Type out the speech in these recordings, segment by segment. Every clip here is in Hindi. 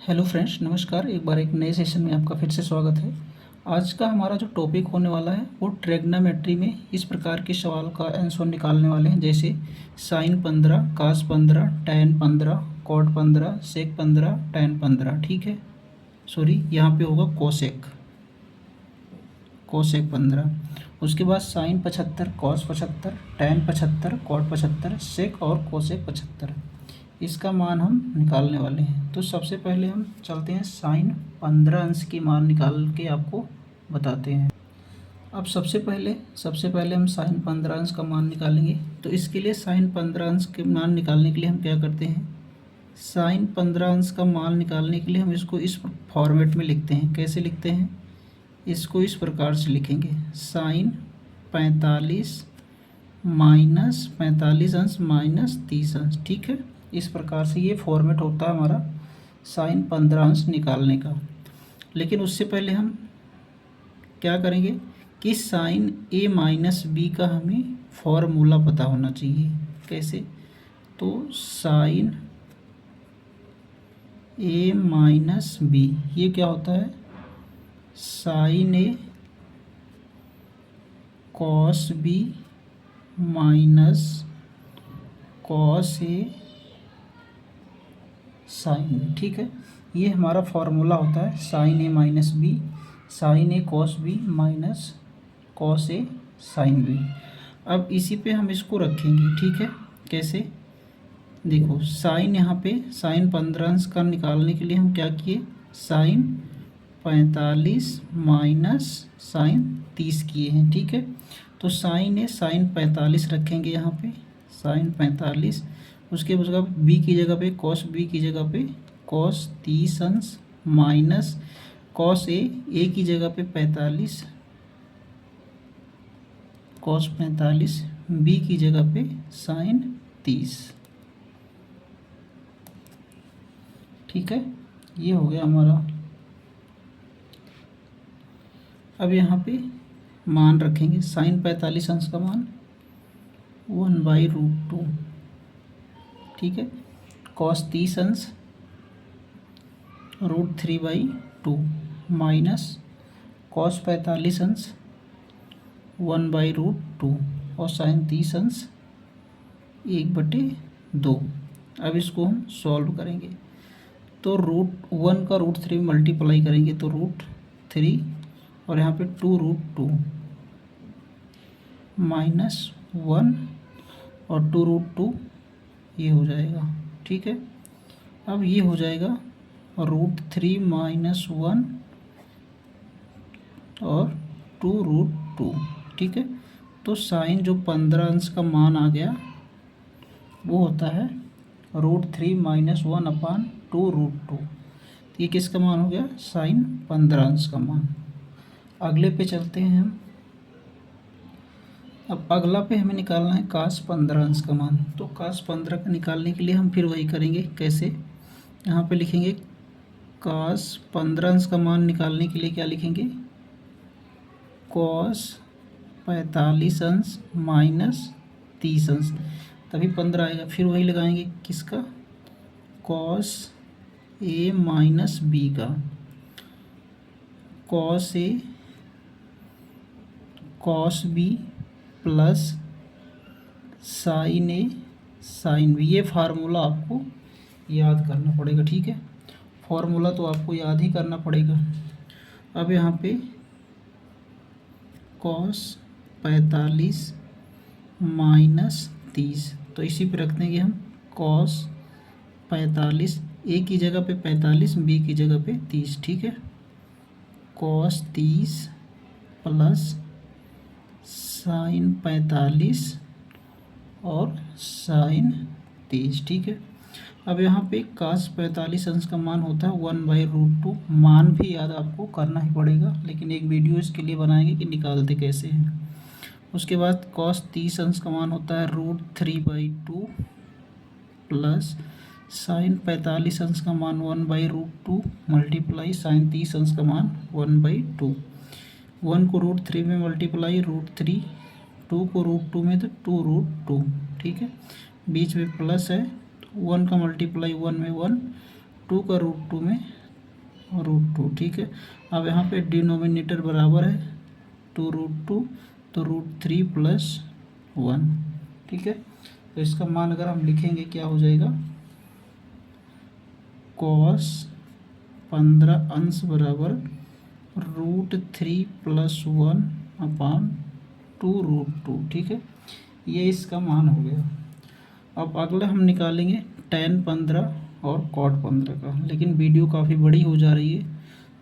हेलो फ्रेंड्स, नमस्कार। एक बार एक नए सेशन में आपका फिर से स्वागत है। आज का हमारा जो टॉपिक होने वाला है वो ट्रिग्नोमेट्री में इस प्रकार के सवाल का आंसर निकालने वाले हैं, जैसे साइन 15, कास 15, टैन 15, कॉट 15, सेक 15, टैन 15। ठीक है, सॉरी, यहाँ पे होगा कोसेक, कोसेक 15। उसके बाद साइन 75, कॉस 75, टैन 75, कॉट 75, सेक और कोसेक 75। इसका मान हम निकालने वाले हैं। तो सबसे पहले हम चलते हैं साइन 15 अंश की मान निकाल के आपको बताते हैं। अब सबसे पहले हम साइन 15 अंश का मान निकालेंगे। तो इसके लिए साइन 15 अंश के मान निकालने के लिए हम क्या करते हैं, साइन 15 अंश का मान निकालने के लिए हम इसको इस फॉर्मेट में लिखते हैं। कैसे लिखते हैं, इसको इस प्रकार से लिखेंगे, साइन 45 माइनस 45 अंश माइनस 30 अंश। ठीक है, इस प्रकार से ये फॉर्मेट होता है हमारा साइन 15 अंश निकालने का। लेकिन उससे पहले हम क्या करेंगे कि साइन ए माइनस बी का हमें फॉर्मूला पता होना चाहिए। कैसे, तो साइन ए माइनस बी ये क्या होता है, sign A cos B minus cos A sine B. ठीक है, ये हमारा फॉर्मूला होता है sign A minus B, sign A cos B minus cos A sine B. अब इसी पे हम इसको रखेंगे। ठीक है, कैसे, देखो साइन यहाँ पे साइन 15 अंश का निकालने के लिए हम क्या किए, साइन 45 माइनस साइन 30 किए हैं। ठीक है, तो साइन ए साइन 45 रखेंगे यहाँ पे, साइन 45। उसके बाद बी की जगह पे कॉस बी की जगह पे कॉस 30 अंश माइनस कॉस ए की जगह पे 45, कॉस 45, बी की जगह पे साइन 30। ठीक है, ये हो गया हमारा। अब यहाँ पे मान रखेंगे, साइन 45 अंश का मान 1/√2। ठीक है, कॉस 30 अंश √3/2 माइनस कॉस 45 अंश 1/√2 और साइन 30 अंश 1/2। अब इसको हम सॉल्व करेंगे तो √1 का √3 मल्टीप्लाई करेंगे तो √3 और यहाँ पे 2√2 माइनस 1 और 2√2 ये हो जाएगा। ठीक है, अब ये हो जाएगा √3 माइनस 1 और 2√2। ठीक है, तो साइन जो 15 अंश का मान आ गया वो होता है √3 माइनस 1 अपान 2√2। ये किसका मान हो गया, साइन 15 अंश का मान। अगले पे चलते हैं हम। अब अगला पे हमें निकालना है कास 15 अंश का मान। तो कास 15 का निकालने के लिए हम फिर वही करेंगे। कैसे, यहाँ पे लिखेंगे कास 15 अंश का मान निकालने के लिए क्या लिखेंगे, कॉस 45 अंश माइनस 30 अंश, तभी 15 आएगा। फिर वही लगाएंगे किसका, कॉस ए माइनस बी का, cos A cos B plus sign A sine B. ये फार्मूला आपको याद करना पड़ेगा। ठीक है, फार्मूला तो आपको याद ही करना पड़ेगा। अब यहाँ पे कॉस 45 माइनस 30, तो इसी पे रख देंगे हम कॉस 45, ए की जगह पे 45, बी की जगह पे 30। ठीक है, कॉस 30 प्लस साइन 45 और साइन 30। ठीक है, अब यहाँ पे कास 45 अंश का मान होता है 1/√2। मान भी याद आपको करना ही पड़ेगा, लेकिन एक वीडियो इसके लिए बनाएंगे कि निकालते कैसे हैं। उसके बाद कॉस 30 अंश का मान होता है √3/2 प्लस साइन 45 अंश का मान 1/√2 मल्टीप्लाई साइन 30 अंश का मान 1/2। 1 को √3 में मल्टीप्लाई √3, 2 को √2 में तो 2√2। ठीक है, बीच में प्लस है, 1 का मल्टीप्लाई 1 में 1, 2 का √2 में √2, ठीक है। अब यहाँ पे डिनोमिनेटर बराबर है 2√2, तो √3 + 1, ठीक है। तो इसका मान अगर हम लिखेंगे क्या हो जाएगा, cos 15 अंश बराबर √3 + 1/2√2, ठीक है। ये इसका मान हो गया। अब अगला हम निकालेंगे tan 15 और cot 15 का, लेकिन वीडियो काफ़ी बड़ी हो जा रही है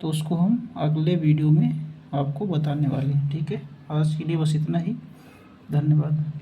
तो उसको हम अगले वीडियो में आपको बताने वाले हैं, ठीक है। आज के लिए बस इतना ही, धन्यवाद।